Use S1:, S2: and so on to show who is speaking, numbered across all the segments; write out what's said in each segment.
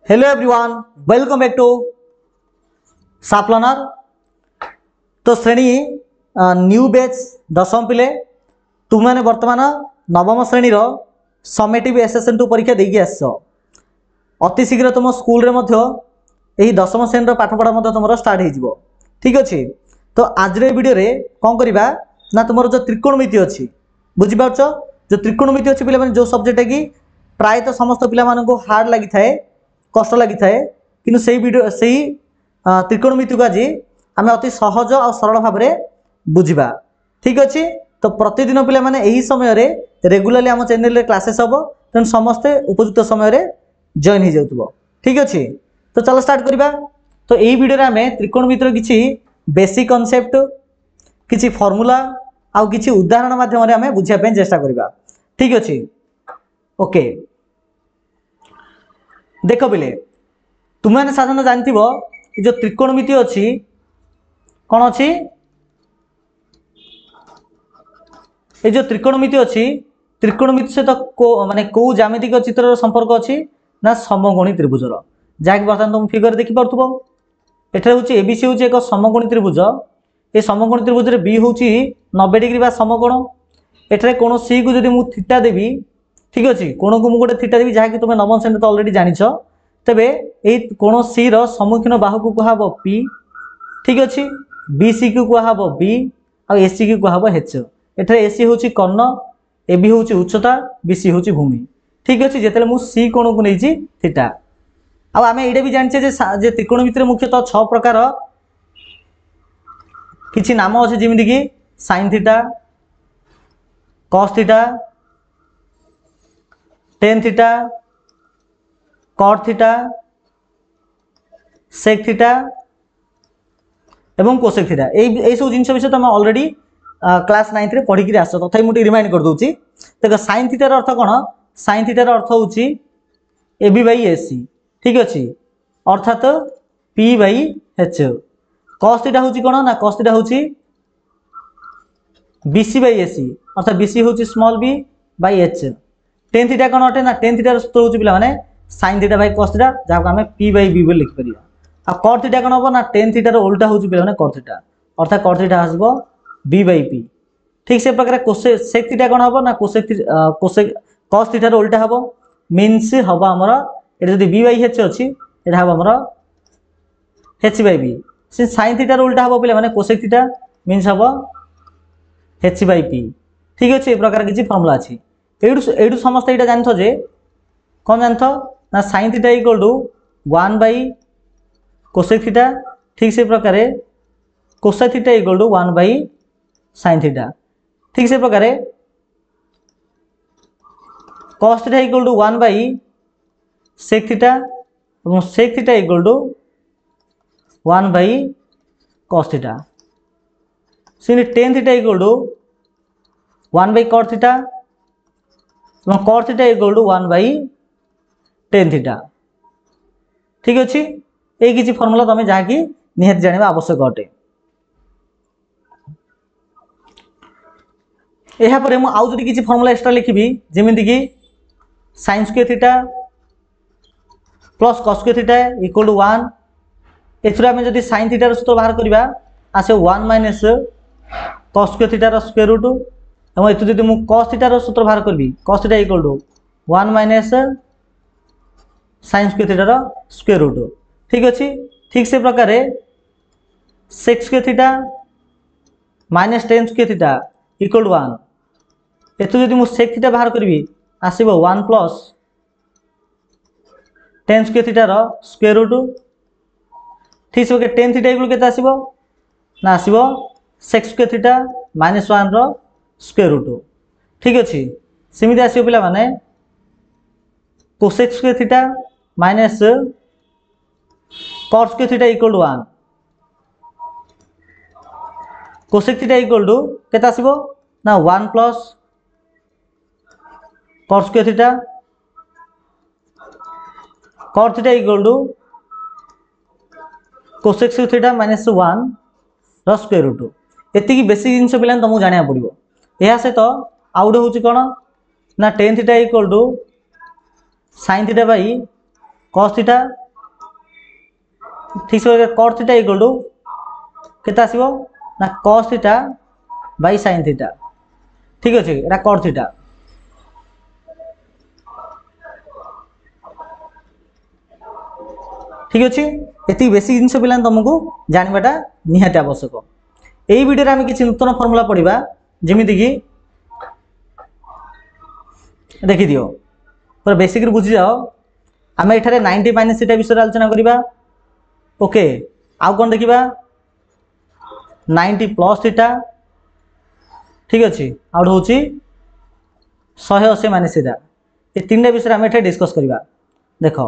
S1: Hello everyone, welcome back to साफ learner. तो श्रेणी न्यू बैच दशम पिले तुमने वर्तमान नवम श्रेणीर समेटिव एसेसन टू परीक्षा देकी आस अति शीघ्र तुम स्कूल यही दशम श्रेणी पाठपढ़ा तुम स्टार्ट हो। ठीक अच्छे। तो आज वीडियो रे कौन करवा ना तुम जो त्रिकोणमिति अच्छी बुझीपार जो त्रिकोणमिति अच्छी पे जो सब्जेक्ट है कि प्रायतः समस्त पिला हार्ड लगी थाए कष्ट लगी थाए कि से त्रिकोणमिति को आज आम अति सहज और सरल भाव में बुझा। ठीक अच्छे। तो प्रतिदिन पिला माने यही समय रे रेगुलाली आम चैनल क्लासेस हम तेणु समस्ते उपयुक्त समय जॉइन हो जाऊ। ठीक अच्छे। तो चलो स्टार्ट करवा। तो यही वीडियो आम त्रिकोणमितिर किसी बेसिक कॉन्सेप्ट किसी फॉर्मूला आउ किसी उदाहरण माध्यम आम बुझापी चेष्टा करवा। ठीक अच्छे। ओके देख बिले तुम्हें साधारण जानथ जो त्रिकोणमिति अच्छी कौन अच्छी ये जो त्रिकोणमिति अच्छी त्रिकोणमिति सहित माने कौ ज्यामितिक चित्र संपर्क अच्छी ना समकोणी त्रिभुजर जहाँकि बर्तमान तुम फिगर देखिपु एठार हूँ एबीसी हूँ एक समकोणी त्रिभुज। ये समकोणी त्रिभुज बी हूँ 90 डिग्री बा समकोण। एठार कोण सी को जब मुझे थीटा देवी ठीक अच्छे कोण को मुझे थीटा देवी जहाँकि तुम नवम श्रेणी तो अलरेडी जानिछ तेबे ये कोण सी रो सम्मुखीन बाहु को कह पी। ठीक अच्छे। बी सी को कह बी आ एसी को कह एच। एठार एसी हूँ कर्ण ए बी हूँ उच्चता बी सी हूँ भूमि। ठीक अच्छे। जिते मुझे सी कोण को नहीं थीटा आम ये भी जानचे जे त्रिकोणमिति मुख्यतः 6 प्रकार किसी नाम अच्छे जमीक कि sine theta cos theta tan theta cot theta sec theta एवं कोसेक थीटा यही सब जिन विषय तुम ऑलरेडी क्लास 9 रे पढ़ी आस तथा मुझे रिमाइंड कर दूसरी। देख साइन थीटार अर्थ कौन साइन थीटार अर्थ हूँ ए बी बाई ए सी। ठीक अच्छे। अर्थात P by H. Cos theta हूँ कौन ना कॉस थीटा हूँ B C by A C अर्थात बी सी हूँ small B by H. Tan theta कौन अटे ना टेन थीटार सूत्र हूँ पे मैंने sine theta by cos theta जहाँ आम पी बाई बी बोली लिखिपर। आ कॉट थीटा कौन हम ना टेन थीटार उल्टा हूँ पे कॉट थीटा अर्थात कॉट थीटा आसब बी बाई पी। ठीक से प्रकार सेक थीटा कौन हम ना कोसेक कॉस थीटार उल्टा हम मीन्स हम आमर ये बी बाई एच अच्छी यहाँ हम आमर एच बाई बी। से साइन थीटार उल्टा हम पे मैंने कोसेक थीटा मीन्स हम एच बाई पी। ठीक अच्छे। ये प्रकार किसी फर्मुला अच्छी एठू समस्त ये जान जे कौन जान ना sine theta equal to 1 by cosec theta. ठीक से प्रकार cosec theta equal to 1 by sine theta. ठीक से प्रकार cos theta equal to 1 by sec theta और sec theta equal to 1 by cos theta. से tan theta equal to 1 by cot theta और cot theta equal to 1 by tan theta. ठीक अच्छे। ये किसी फर्मुला तुम जहाँकि निहाती जाना आवश्यक अटे। यापर मुझे आउ किसी फर्मुला एक्सट्रा लिखी जमीक कि sine square theta plus cos square theta equal to 1 एथुरा आम जब साइन थीटार सूत्र बाहर करवा आसे 1 माइनस कॉस स्क्वायर थीटार स्क्वायर रूट और ये जब मुझे कॉस थीटार सूत्र बाहर करी cos theta equal to 1 minus sine square थीटार स्क्वायर रूट। ठीक अच्छे। ठीक से प्रकार sec square theta minus tan square theta equal to 1 एथु जब मुझे सेक थीटा बाहर करी आसब 1 प्लस टेन स्क्वायर थीटार स्क्वायर रूट। ठीक से टेन थीटा इक्वल के आसब ना आसब sec square theta minus 1 square root. ठीक अच्छे। सेमती आसब पे मैंने cosec square theta minus cot square theta equal to 1 cosec theta equal to के आसब ना 1 plus cot square theta cot theta equal to cosec square theta minus 1 square root. एति बेसिक जिन पे तुमको जाना पड़ो। यह सहित आउ गोटे हूँ कौन ना tan theta equal to sine theta by cos theta ठीक से cot थीटा इक्वल टू केते आसीबो ना cos theta by sin theta ठीक अछि एटा cot थीटा ठीक अच्छे ये बेसिक जिन पे तुमको जानवाटा निहाती आवश्यक यही वीडियो आम किसी नूतन फर्मूला पढ़ा जमीक देखी दियो पूरा बेसिक बुझी जाओ आम एठारे 90 माइनस थीटा विषय आलोचना करवा ओके आउ कौन देखा 90 प्लस थीटा ठीक अच्छे आउट हूँ 180 माइनस थीटा ये तीन विषय आम एठारे डिस्कस करवा देख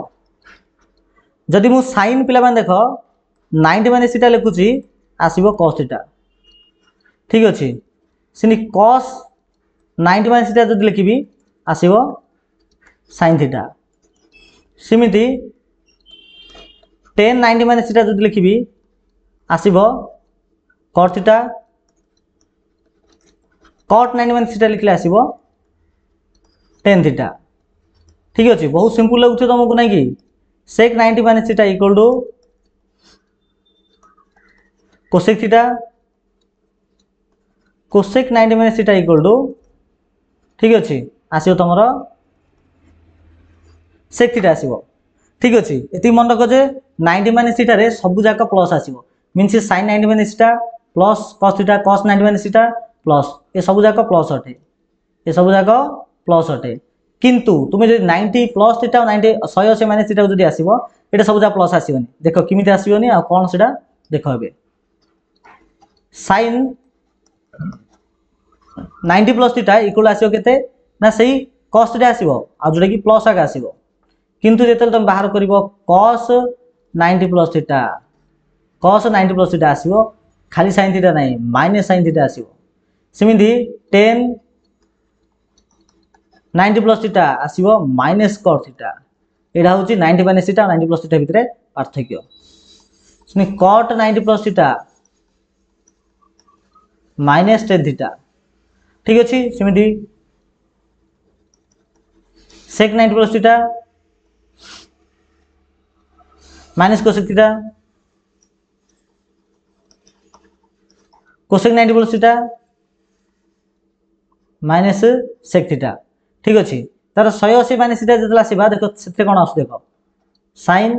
S1: जदि मु साइन पिला मान देख 90 माइनस थीटा लिखुची आसीबो cos थीटा ठीक अच्छे सिनी cos 90 माइनस थीटा जदि लिखिबी आसीबो sin थीटा सिमिति tan 90 माइनस थीटा जदि लिखिबी आसीबो cot theta cot 90 minus theta लिखले आसीबो tan थीटा ठीक अच्छे बहुत सिंपल लगुथे तुमको नहीं कि sec 90 minus theta equal to cosec theta cosec 90 minus theta equal to ठीक अच्छे आसीबो तमरो sec थीटा आसीबो ठीक अच्छे एति मन रख जे 90 माइनस थीटा रे सब जाक प्लस आसीबो means sin 90 minus theta plus cos theta cos 90 minus theta plus ए सब जाक प्लस अटे ए सब जाक प्लस अटे किंतु तुम्हें जो 90 प्लस थीटा 90 180 माइनस थीटा जो आसीबो एटा सब जा प्लस आसीबनी देखो किमिति आसीबनी आ कोन सेटा देखो एबे sin 90 प्लस थीटा इक्वल आसीबो केते ना सही cos थीटा आसीबो आ जोटा कि प्लस आके आसीबो किंतु जेतल तुम बाहर करिवो cos 90 प्लस थीटा आसीबो खाली sin थीटा नहीं माइनस sin थीटा आसीबो सिमिति tan 90 प्लस थीटा आसीबो माइनस cot थीटा एटा होची 90 माइनस थीटा 90 प्लस थीटा भितरे पार्थक्य सुनी cot 90 plus theta minus tan theta ठीक अछि सेमिति sec 90 plus theta minus cosec theta cosec 90 plus theta minus sec theta ठीक अच्छे तार 180 माइनस थीटा जो आसवा देख से कौन आस देख sin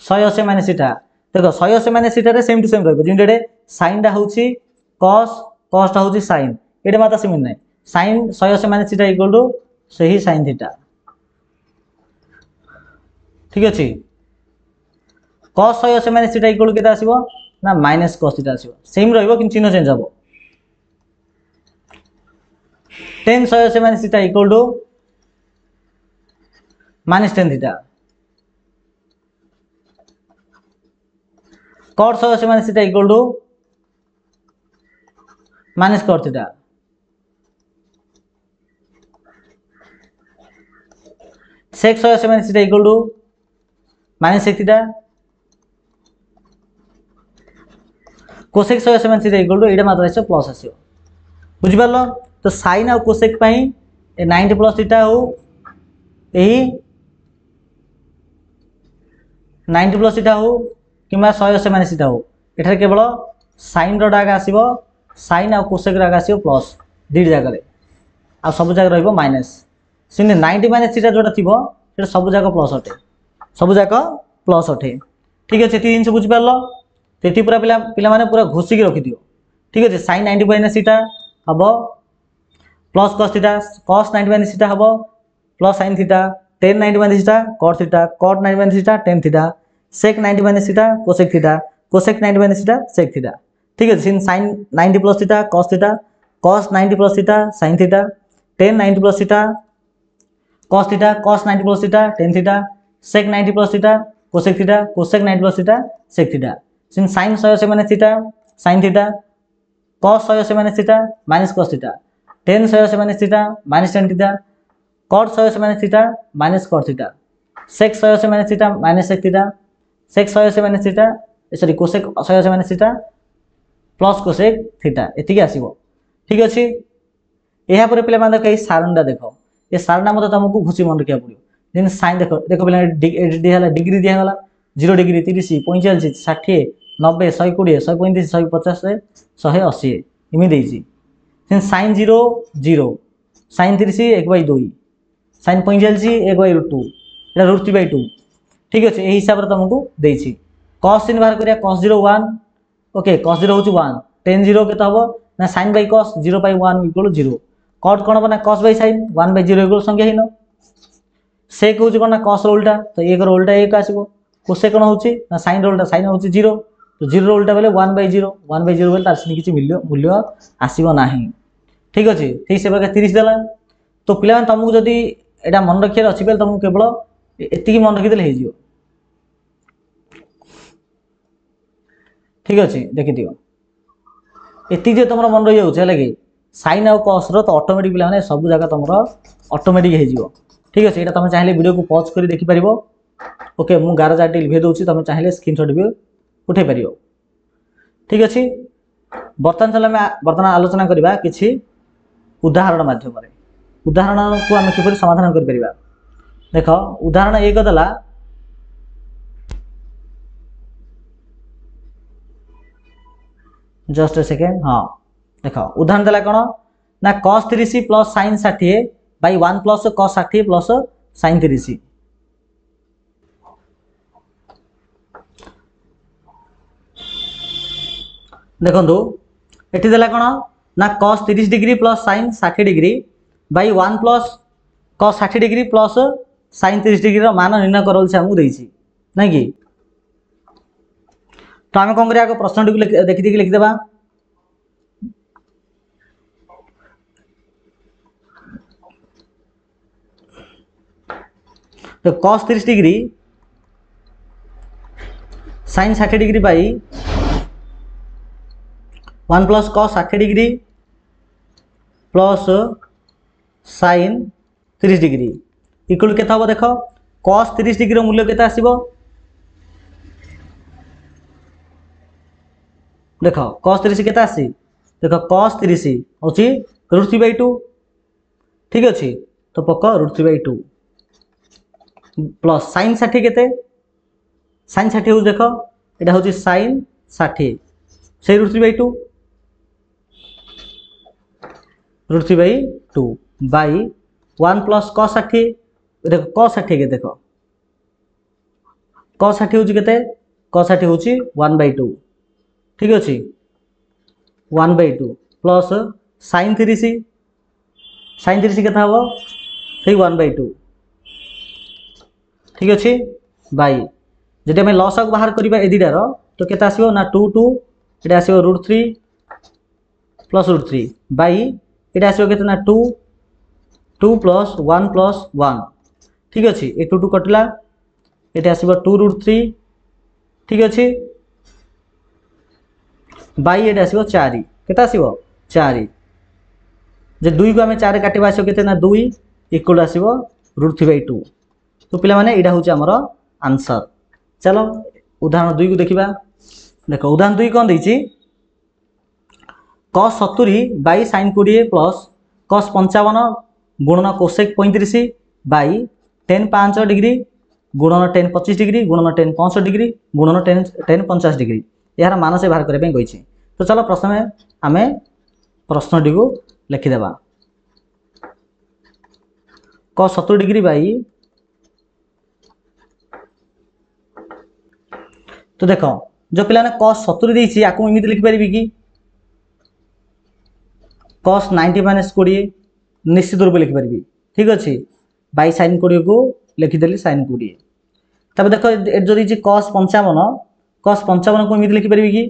S1: 180 माइनस थीटा देख 180 minus theta same to same रही sin टा हूँ cos cos टा हूँ sin ये मात्र सेमती ना sin 180 minus theta equal to से ही sin थीटा ठीक अच्छे cos 180 minus theta equal to के आसो ना माइनस cos थीटा आसो सेम रही चिन्ह चेंज हम tan 180 minus theta equal to minus tan theta cot 180 minus theta equal to minus cot theta sec 180 minus theta equal to minus sec theta cosec 180 minus theta equal to एटा मात्र आसे plus आसीओ बुझि पारलो तो sin और cosec पई 90 plus theta हो यही 90 plus theta हो किंबा 180 माइनस थीटा हो एठारे केवल sin रो डाग आसीबो sin और cosec डाग आसीबो प्लस दी जगह रे आ सब जगह रहइबो माइनस सिने 90 माइनस थीटा जोटा थिबो सेटा सब जगह प्लस अटे सब जगह प्लस अटे ठीक अछि तीन से बुझि पारलो तेती पूरा पिला माने पूरा घोषी के रखि दियो ठीक अछि sin 90 माइनस थीटा हबो plus cos theta cos 90 minus theta हबो plus sin theta tan 90 minus theta cot 90 minus theta tan theta sec 90 minus theta cosec 90 minus theta sec theta ठीक है sin 90 plus theta cos 90 plus theta sin theta tan 90 plus theta cos 90 plus theta tan theta sec 90 plus theta cosec 90 plus theta sec theta sin 180 minus theta sin theta cos 180 minus theta minus cos theta tan 180 minus theta minus tan theta cot 180 minus theta minus cot theta sec 180 minus theta minus sec theta sec 180 minus theta sorry cosec 180 minus theta plus cosec theta एतिक आसीबो ठीक अछि एहा पर पिला मान देख ए सारणा देखो ए सारणा मते तुमको घुसी मन रखिया पड़ियो देन साइन देख देख पे डिग्री दिगला 0 डिग्री 30 45 60 90 120 135 150 180 इमिदी देन साइन 0 0 साइन 30 1/2 साइन 45 1/2 এটা √3/2 ठीक अच्छे यही हिसाब से तुमको देछि cos sin बाहर करिया cos 0 1 ओके cos 0 होची 1 tan 0 केता हबो ना sin by cos 0 by 1 equal 0 cot कोन बना cos by sin 1 by 0 equal संख्या हिनो sec होची कोन ना cos रो उल्टा तो 1 रो उल्टा 1 आसीबो cosec कोन होची ना sin रो उल्टा sin होची 0 तो 0 रो उल्टा बेले 1 by 0 बेले तार से किछि मूल्य आसीबो नाही ठीक अछि ठीक से प्रकार 30 देला तो पिला तुमको जदी एटा मन रखिया अछि बेले तुमको केवल एति मन रखि देले हे जियो ठीक अच्छे देखी दियो एति जे तुम मन रही जाऊे है कि साइन आउ कस तो ऑटोमेटिक पे सब जगह तुम ऑटोमेटिक हो ठीक अच्छे यहाँ तुम चाहिए वीडियो को पॉज कर देखिपर ओके मु गारज आर्ट लिभे दूसरी तुम चाहिए स्क्रीनशॉट भी उठे पार ठीक अच्छे बर्तमान चल बर्तमान आलोचना करवा कि उदाहरण माध्यम उदाहरण को आम किपर समाधान कर देख उदाहरण एक देला जस्ट ए सेकेंड हाँ देख उदाहरण देला कौन ना cos 30 plus sin 60 by 1 plus cos 60 plus sin 30 देखो ये देला कौन ना cos 30 degree plus sin 60 degree by 1 plus cos 60 degree plus sin 30 degree मान निर्णय कर नहीं कि तो आम कौन कर प्रश्न टी देखी लिखिदेबा तो cos 30 degree sin 60 degree by 1 plus cos 60 degree plus sin 30 degree equal के देख cos 30 डिग्री मूल्य केते आसीबो देख cos 30 केते आसी देख cos 30 होची √3/2 ठीक अच्छे तो पक √3/2 प्लस sin 60 केते sin 60 हो देख एटा होची sin 60 से √3/2 √3/2 बाई 1 प्लस cos 60 देख cos 60 के देख cos 60 होची केते cos 60 होची 1/2 ठीक अच्छे 1/2 प्लस sin 30 के हम से 1/2 ठीक अच्छे बाई जब आम लस बाहर करवा ए दुटार तो केते आसो ना 2 2 ये आसो √3 प्लस √3 बाई ये आसो केते ना 2 2 प्लस 1 प्लस 1 ठीक अच्छे ये 2 2 कटिला ये आसो 2 √3 ठीक अच्छे बाई ये आसो 4 केते आसो 4 जे 2 को आम 4 काटिबा आसो केते ना 2 इक्वल आसो √3/2 तो पिला माने एटा होची हमर आंसर चलो उदाहरण 2 को देखिबा देखो उदाहरण 2 कोन दैछि cos 70 by sin 20 plus cos 55 गुणन cosec 35 बाई tan 5 डिग्री गुणन tan 25 डिग्री गुणन tan 65 डिग्री गुणन tan 50 डिग्री यार मान से बाहर करबे गइछि तो चलो प्रश्न में आमे प्रश्न टी को लिखि देबा cos 70 डिग्री बाई तो देखो जो पिला ने cos 70 देछि याकू इमिति लिखि परिबी कि cos 90 माइनस 20 निश्चित रूप लिखि परिबी ठीक अछि बाई sin 20 को लिखि देली sin 20 तब देखो जो देछि cos 55 को इमिति लिखि परिबी कि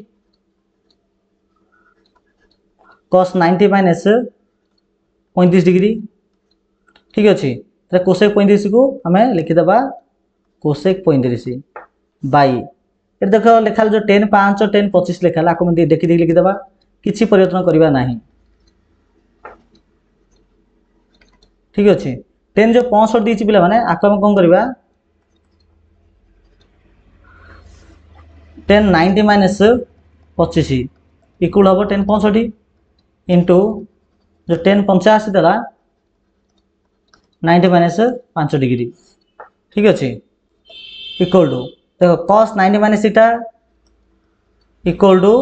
S1: cos 90 माइनस 35 डिग्री ठीक अछि त cosec 35 को हमें लिखि देबा cosec 35 बाई ये देख लिखा जो tan 5 tan 25 लिखा आपको देखी देखी लिखिदेबा किसी परिवर्तन करवा नहीं ठीक अच्छे tan जो 65 देछि पिला माने आपको हम कौन करवा tan 90 माइनस 25 इक्वल हम tan 65 इंटू जो tan 85 देला 90 माइनस 5 डिग्री ठीक अच्छे इक्वल टू देखो cos 90 minus theta equal to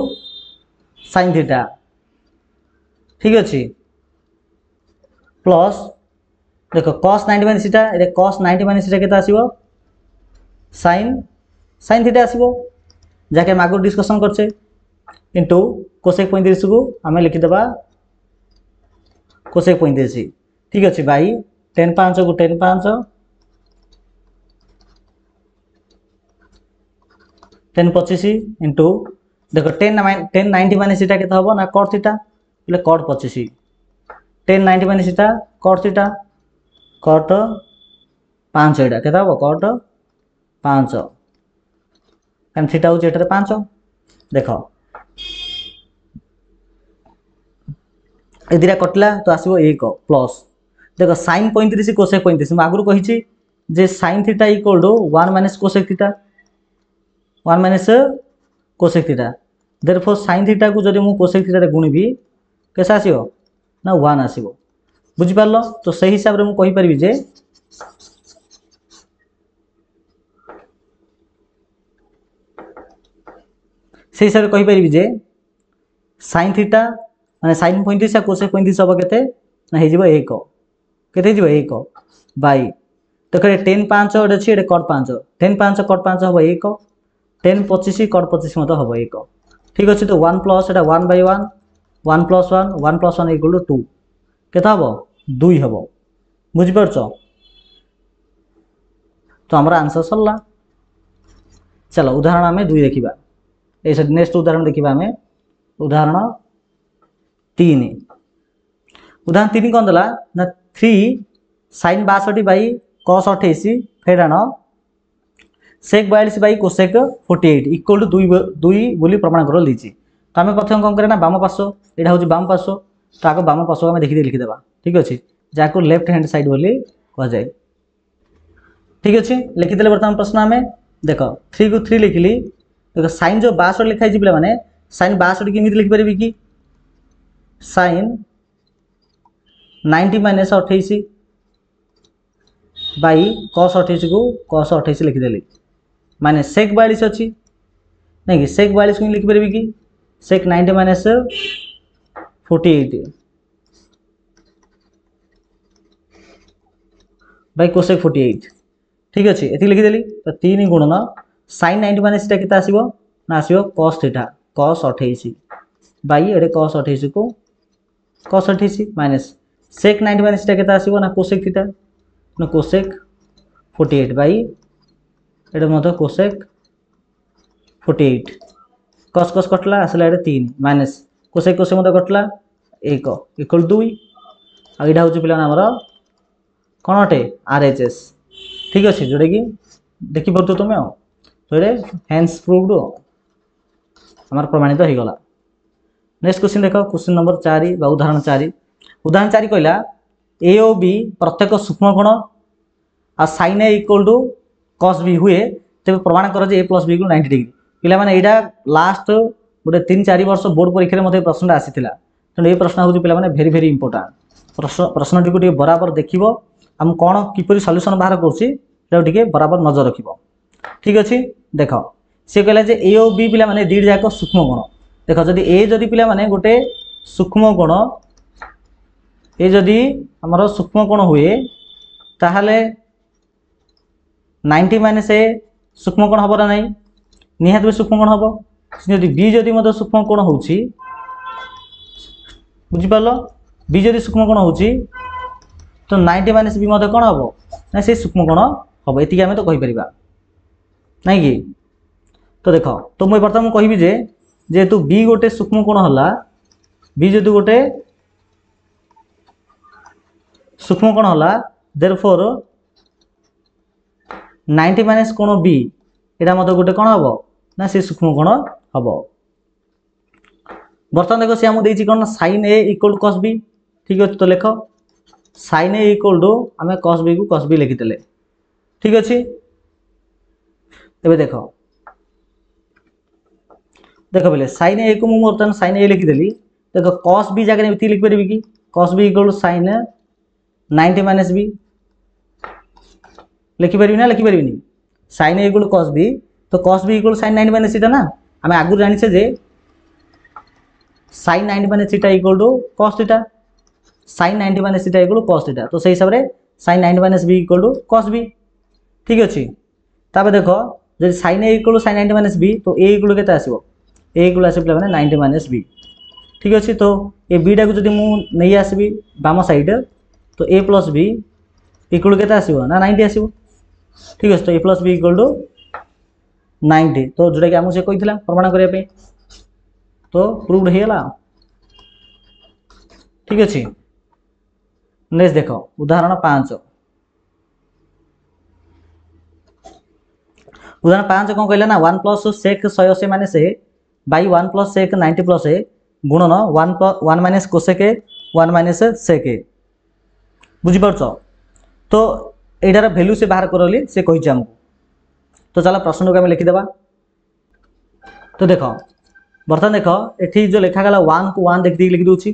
S1: sin theta ठीक अच्छे प्लस देखो cos 90 माइनस थीटा ये cos 90 माइनस थीटा केते आसीबो sin थीटा आसीबो जाके हम आगु डिस्कशन करछे इनटू cosec 35 को आमे लिखि देबा cosec 35 ठीक अच्छे बाई tan 5 को tan 5 tan 25 इनटू देखो tan 90 माइनस थीटा केते हबो ना cot थीटा એટલે cot 25 tan 90 minus theta cot theta cot 5 एटा केते हबो cot 5 एम थीटा हो एटारे 5 देखो ए दिरा कटला तो आसीबो 1 प्लस देखो sin 35 cosec 35 म आगुर कहिछि जे sin theta equal to 1 minus cosec theta 1 minus cosec theta therefore sin theta को जदि मु cosec थीटा रे गुणिबी कैसा आसीबो ना 1 आसीबो बुझि पारलो तो सही हिसाब रे मु कहि परबी जे से हिसाब रे कहि परबी जे sin थीटा माने sin 35 आ cosec 35 हबो केते ना हे जिवो 1 केते जिवो 1 बाई तो करे tan 5 ओडे अछि एडे cot 5 tan 5 cot 5 हबो 1 tan 25 cot 25 मत हबो 1 ठीक अछि तो 1 प्लस एटा 1 by 1 1 plus 1 plus 1 equal to 2 केता हबो 2 हबो बुझि परछो तो हमरा आंसर सरला चलो उदाहरण हमें 2 देखिबा ए नेक्स्ट उदाहरण देखिबा हमें उदाहरण 3 उदाहरण 3 कोन दला ना 3 sin 62 बाई cos 28 फेरान sec 42 by cosec 48 equal to 2 बोली प्रमाण कर लिछि तो हमें प्रथम कोन करे ना बाम पार्श्व एटा होची बाम पार्श्व तो आको बाम पार्श्व हमें देखि लिखि देबा ठीक अछि जाको लेफ्ट हैंड साइड बोली कह जाय ठीक अछि लिखि देले वर्तमान प्रश्न हमें देखो 3 को 3 लिखिली देखो sin जो 62 लिखाइ छि पिला माने sin 62 किमिति लिखि परबी कि sin 90 माइनस 28 बाई cos 28 को cos 28 लिखि देली माने sec 42 अछि नहीं कि sec 42 को लिखि परबी कि sec 90 माइनस 48 बाई cosec 48 ठीक अछि एति लिखि देली तो 3 गुणन sin 90 माइनस थीटा केता आसीबो ना आसीबो cos थीटा cos 28 बाई एडे cos 28 को cos 28 minus sec 90 minus theta केता आसीबो ना cosec थीटा ना cosec 48 बाई एडे मतो cosec 48 cos cos कटला आसला एडे 3 माइनस cosec cosec मतो कटला 1 इक्वल 2 आ एडा होची पिला हमर कोन हटे RHS ठीक अछि जोडे कि देखि परतो तुमे तो एडे हेंस प्रूव्ड हमर प्रमाणित हो गला नेक्स्ट क्वेश्चन देखो क्वेश्चन नंबर 4 बा उदाहरण 4 कहला a और b प्रत्येक सूक्ष्म कोण आ sin a equal to cos b हुए तबे प्रमाण कर जे a plus b को 90 डिग्री पिला माने एडा लास्ट गोटे 3-4 वर्ष बोर्ड परीक्षा रे मते प्रश्नटा आसीथिला तो ए प्रश्न होची पिला माने वेरी वेरी इंपोर्टेंट प्रश्नटी को बराबर देखिबो हम कोन किपरि सॉल्यूशन बाहर करछि एटा टिके बराबर नजर रखिबो ठीक अछि देखो से कहला जे a और b पिला माने दीड जाक सूक्ष्म कोण देखो जदि a जदि पिला माने गोटे सूक्ष्म कोण ए जदि हमर सूक्ष्म कोण हुए ताहाले 90 माइनस ए सूक्ष्म कोण हबो ना नहीं निहात बे सूक्ष्म कोण हबो जदि b जदि मते सूक्ष्म कोण होउची बुझि पालो b जदि सूक्ष्म कोण होउची तो 90 माइनस b मते कोण हबो ना से सूक्ष्म कोण हबो एति हमें तो कहि परिबा नहीं कि तो देखो तो मैं प्रथम कहबी जे जेतु b गोटे सूक्ष्म कोण हला b जदि गोटे सूक्ष्म कोण हला देयरफॉर 90 माइनस कोण b एटा मते गोटे कोण हबो ना से सूक्ष्म कोण हबो बर्तमान देखो से हम देछि कोन sin a equal to cos b ठीक अछि तो लेखो sin a इक्वल टू हमें cos b को cos b लिखि देले ठीक अछि एबे देखो देखो बेले sin a को मु बर्तमान sin a लिखि देली देखो cos b जगह एति लिखि परबी कि cos b equal to sin 90 minus b लिखिपारि ना लिखिपारि sine A equal cos B तो cos B equal sine 90 minus theta ना आम आगु जानी जे sine 90 minus theta equal to cos theta sine 90 minus theta equal to cos theta तो से हिसाब से sine 90 minus B equal to cos B ठीक अच्छे तापर देख जब sine A equal to sine 90 minus B तो ए इक्वल के आसो ए इक्वल आस पे 90 माइनस बी ठीक अच्छे तो ए बी टाक जब मुझे आसबि बाम साइड तो ए प्लस बी इक्वल के आसो ना 90 आसो ठीक अच्छे तो ए प्लस बी इक्वल टू 90 तो जोटा कि आमको से कही प्रमाण करने तो प्रूव्ड होगा ठीक अच्छे नेक्स्ट देख उदाहरण 5 उदाहरण 5 कौन कहला ना 1 plus sec 180 minus A by 1 plus sec 90 plus A गुणन 1 minus cosec A 1 minus sec A बुझीपार तो यार भैल्यू से बाहर कर से कही आमको तो चलो प्रश्न को आम लिखिदेवा तो देख बर्तमान देख ये जो लिखागला 1 को 1 देखिए लिखी दूसरी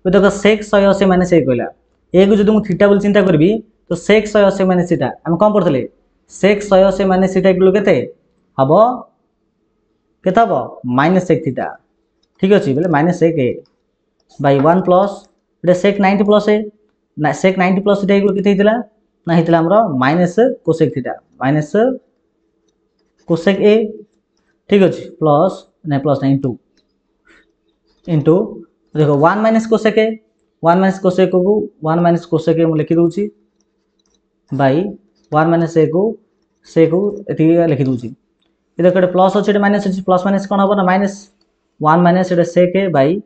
S1: देख सेक 180 माइनस ए कहला ए को जो थीटा बोली चिंता करी तो सेक 180 माइनस थीटा आम कौन पढ़ते सेक 180 माइनस थीटा इक्वल के हम के माइनस सेक थीटा ठीक अच्छे बोले minus sec A by 1 plus ये sec 90 plus A sec 90 plus theta equal के ना होता है minus cosec theta minus cosec A ठीक अच्छे प्लस ना प्लस ना इंटू देखो 1 minus cosec A 1 minus cosec को 1 माइनस कोसेक ए लिखी दूसरी बाई 1 माइनस ए को लिखी दूसरी ये देखो प्लस अच्छे माइनस अच्छे प्लस माइनस कौन हम ना माइनस 1 माइनस ये सेक ए बाई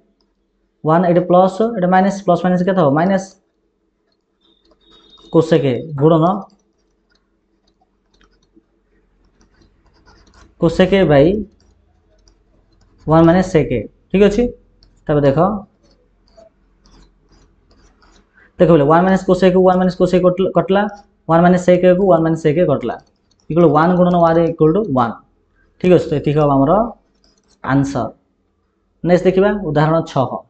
S1: 1 ये प्लस ये माइनस प्लस माइनस क्या था माइनस कोसेक ए गुणन cosec A by 1 minus sec A ठीक अच्छे तब देख देख बोले 1 माइनस कोसेक को 1 माइनस कोसेक कटला 1 माइनस सेक को 1 माइनस सेक कटला इक्वल 1 गुणन 1 इक्वल टू 1 ठीक अच्छे तो ये हम आमर आंसर नेक्स्ट देखा उदाहरण 6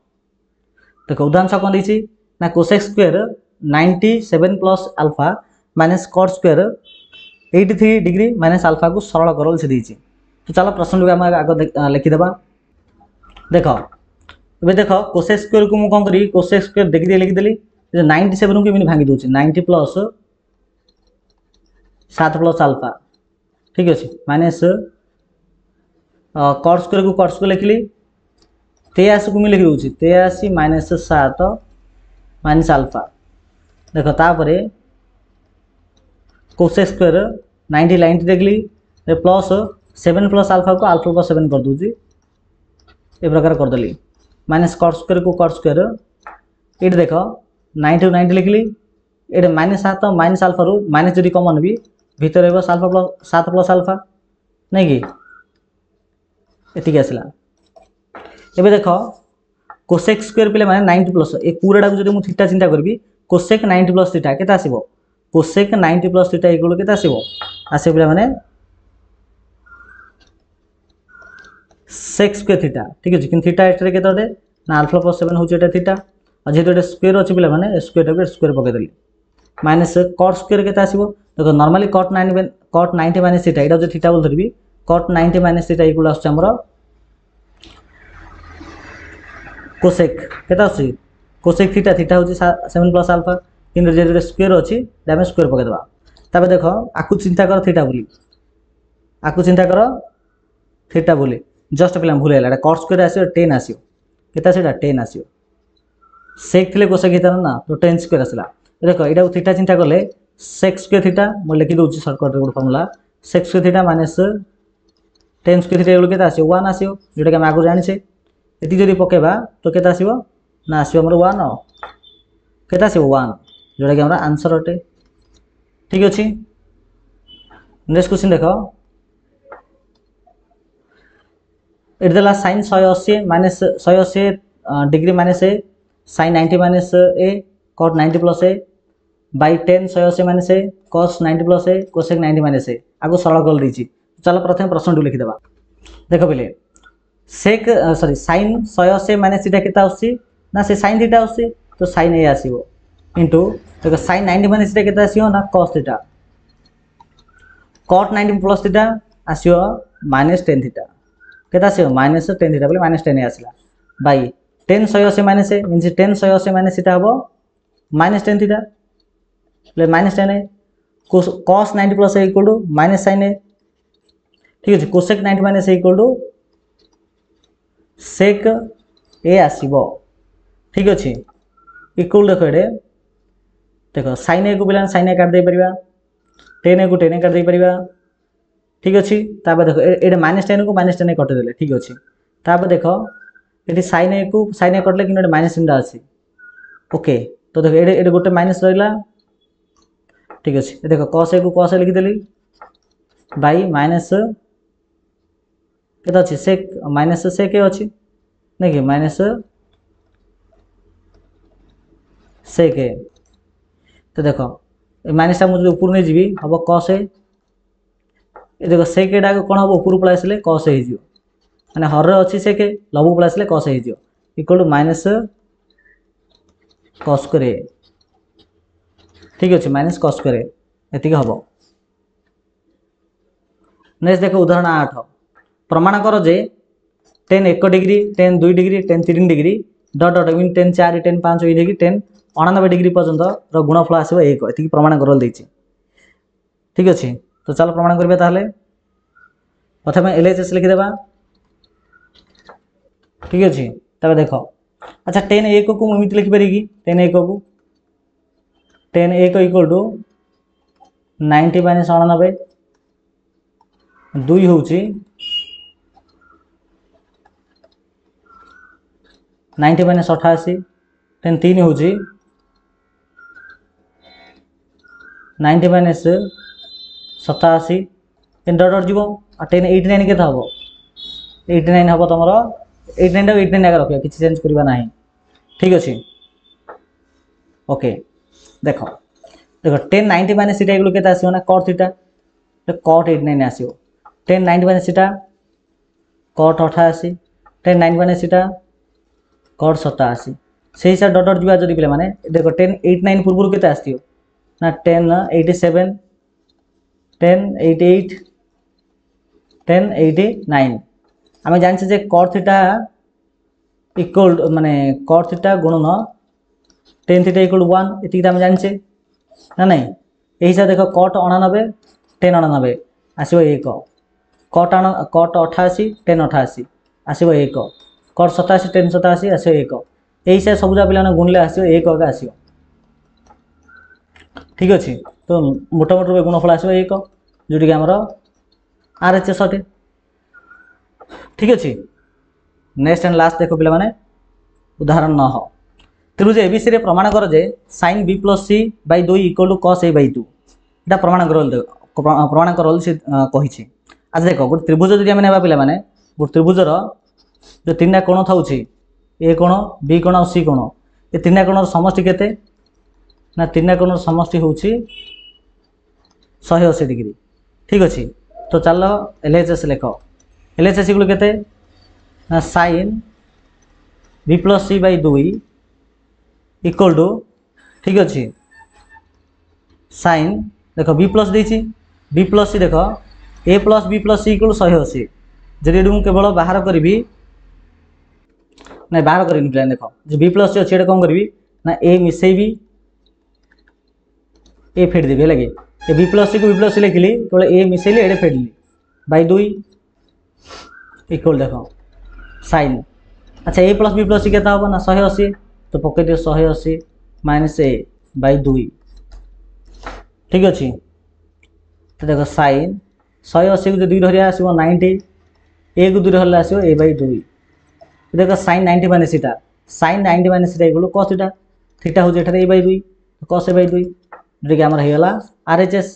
S1: देख उदाहरण 6 कौन देखिए ना cosec square 97 plus alpha minus cot square 83 degree minus alpha को सरल कर से देती तो चलो प्रश्न को आम आग लिखिदेवा देख ये देख कोसेक स्क्वायर को मुझे कौन करी कोसेक स्क्वायर देखिए लिखिदेली 97 को एमती भांगी दूसरी 90 प्लस 7 प्लस अल्फा ठीक अच्छे माइनस कॉट स्क्वायर को कॉट स्क्वायर लिखिली 83 को मुझे लिखी दूसरी 83 माइनस 7 माइनस अल्फा देख तापर कोसेक स्क्वायर 90 देखली प्लस 7 प्लस अल्फा को अल्फा प्लस 7 कर दूसरी ए प्रकार करदेली माइनस कॉट स्क्वायर को कॉट स्क्वायर ये देख 90 को 90 लिखली ये माइनस 7 माइनस अल्फा रू माइनस जी कमन भी भीतर अल्फा प्लस 7 प्लस अल्फा नहीं कि एतिक आसला एबे देख कोसेक स्क्वायर पे माने 90 प्लस ए पूराटा को जो थीटा चिंता करी कोसेक 90 प्लस थीटा के आसो कोसेक 90 प्लस थीटा इक्वल के आसो आसे पे माने सेक स्क्वायर थीटा ठीक अच्छे कि थीटा एटे के ना अल्फा प्लस 7 हूँ थीटा और जेहतु ये स्क्वायर अच्छे पे मैंने स्क्वायर स्क्वायर पकईदेली माइनस कट स्क्वायर के आसो देखो नॉर्मली कट 90 माइनस थीटा यहाँ जो थीटा बोल धरबी कट 90 माइनस थीटा इक्वल आमर कोसेक के कोसेक थीटा थीटा हूँ 7 प्लस अल्फा कि जेहतु स्क्वायर अच्छी आम स्क्वायर पकईदेवा तब देख आपको चिंता कर थीटा बोली आपको चिंता कर थीटा बोली जस्ट पे भूल है कट स्क्वायर आसो 10 आसो के 10 आसो सेक थे कोसेक हिता ना तो 10 स्क्वायर आसला देख यहाँ थीटा चिंता कले सेक स्क्वायर थीटा मुझे लिखी दूसरी सर्टकट गोटे formula sec square theta minus 10 square theta ये आसो 1 आसो जोटा कि आम आगुरी जाने ये जब पकेबा तो के आसो ना आसो आमर 1 के आसो 1 जोटा कि आमर आंसर अटे ठीक अच्छे नेक्स्ट क्वेश्चन देख ये देला sine 180 minus 180 degree minus A sine 90 minus A cot 90 plus A by 10 180 minus A cos 90 plus A cosec 90 minus A आगो सरल कर दी चलो प्रथम प्रश्न लिखिदेवा देख पे सेक सॉरी साइन 180 माइनस थीटा के आसुची ना से साइन थीटा आसुची तो साइन ए आसो इंटू देखो साइन 90 माइनस थीटा के आसो ना cos theta cot 90 plus theta आसियो -10 थीटा केता आसियो -10 थीटा बोले -10 आसला by 10 180 minus A means 10 180 minus theta हबो -10 थीटा ले -10 है cos 90 plus equal to -sin A ठीक अछि cosec 90 minus equal to sec A आसीबो ठीक अछि इक्वल देखो sin ए को बिला sin ए काट दे परिबा tan ए को tan ए काट दे परिबा ठीक अछि तापर देखो एडे -10 को -10 कट देले ठीक अछि तापर देखो एटी sin ए को sin ए कटले कि माइनस चिन्ह अछि ओके तो देखो एडे गोटे माइनस रहला ठीक अछि देखो cos ए को cos ए लिखि देली बाय माइनस केता अछि sec माइनस sec ए अछि नै कि माइनस sec ए तो देखो माइनस टा मुझे ऊपर नहीं जीवी हम cos ए देखो sec एटा कोन हम ऊपर पळा आसले cos ए हिजियो माने हर रे अछि sec ए लबु पळा आसले cos ए हिजियो इक्वल टू माइनस cos करे ठीक अछि माइनस cos करे एति के हबो नेक्स्ट देखो उदाहरण 8 प्रमाण करो जे tan 1 degree tan 2 degree tan 3 degree dot dot mean tan 4 tan 5 होई देखि tan 99 डिग्री पर्यंत रो गुणफल आसीबो 1 एति प्रमाण करल दैछि ठीक अछि तो चलो प्रमाण करबे ताले प्रथमे एलएचएस लिखि देबा ठीक अछि तबे देखो अच्छा tan 1 को एमित लिखि पारि कि tan 1 को tan 1 इक्वल टू 90 माइनस 99 2 होउछि 90 माइनस 88 tan 3 होउछि 90 माइनस 87 tan डॉट डॉट जीवो आ tan 89 केता हबो 89 हबो तमरो 89 टा 89 आगे रखियो किछि चेंज करबा नाही ठीक अछि ओके देखो देखो tan 90 माइनस थीटा इक्वल केता आसीयो ना cot थीटा तो cot 89 आसीयो tan 90 minus theta cot 88 tan 90 minus theta cot 87 से हिसाब डॉट डॉट जीवा जदी पिले माने देखो tan 89 पूर्व केता आसीयो ना tan 87 tan 88 tan 89 हमें जानछे जे cot थीटा इक्वल माने cot थीटा गुणन tan थीटा इक्वल 1 एति हम जानछे ना नहीं एही से देखो cot 89 tan 89 आसीबो 1 cot 88 tan 88 आसीबो 1 cot 87 tan 87 आसीबो 1 एही से सबुजा पिलाने गुणले आसीबो 1 आगे आसीबो ठीक अछि तो मोटा मोटा गुणफल आसीबो 1 जोटी के हमरो आरएचएस अटे ठीक अछि नेक्स्ट एंड लास्ट देखो पिला माने उदाहरण 9 त्रिभुज एबीसी रे प्रमाण कर जे sin b + c / 2 = cos a / 2 एटा प्रमाण करल से कहि छी आज देखो गुड त्रिभुज जदि हम नेबा पिला माने गुड त्रिभुज रो जो तीनटा कोण थाउछि ए कोण बी कोण और सी कोण ए तीनटा कोण रो समष्टि केते ना तीनटा कोण रो समष्टि होछि 180 डिग्री ठीक अछि तो चलो एलएचएस लिखो एलएचएस इक्वल केते ना sin b + c / 2 equal to ठीक अछि sin देखो b प्लस देछि b + c देखो a + b + c इक्वल 180 जदि एडू केवल बाहर करबी ना बाहर करनी प्लान देखो जो b + c अछि एटा कोन करबी ना a मिसेबी a फेड देबे लगे ए b + c को b + c लिखली केवल a मिसेली एडे फेडली / 2 इक्वल देखो sin अच्छा a + b + c केता हो ना 180 तो पके दियो 180 - a / 2 ठीक अछि तो देखो sin 180 को जो 2 धरिया आसीबो 90 a को 2 धरला आसीबो a / 2 देखो sin 90 minus theta sin 90 minus theta equal cos theta theta हो जेठरे a / 2 cos a / 2 जे के हमर हेला RHS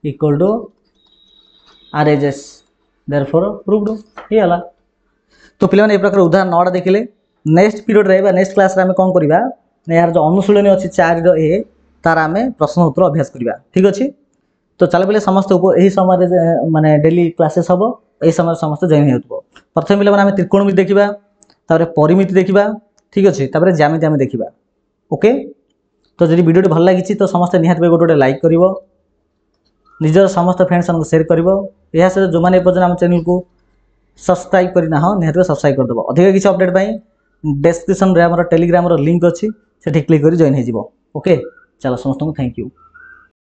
S1: equal to RHS therefore proved हेला तो पिले माने ए प्रकार उदाहरण 9 देखिले नेक्स्ट पीरियड रे बा नेक्स्ट क्लास रे हम कोन करबा यार जो अनुशीलनी अछि 4 रो ए तार हमें प्रश्न उत्तर अभ्यास करबा ठीक अछि तो चले पहले समस्त एही समय रे माने डेली क्लासेस हबो एही समय समस्त जॉइन हेतबो प्रथम पिले माने हम त्रिकोणमिति देखिबा तारे परिमिति देखिबा ठीक अछि तारे ज्यामिति हम देखिबा ओके तो जदि वीडियो भल लागिछि तो समस्त निहात गोटे लाइक करिवो निजर समस्त फ्रेंड्स ମାନଙ୍କୁ शेयर करिवो एहा से जो माने पर्यंत हम चैनल को सब्सक्राइब करना हो निहत सब्सक्राइब कर दबो अधिक किसी अपडेट पई डिस्क्रिप्शन रे हमर टेलीग्राम रो लिंक अछि सेठी क्लिक करी जॉइन हे जिवो ओके चलो समस्त को थैंक यू।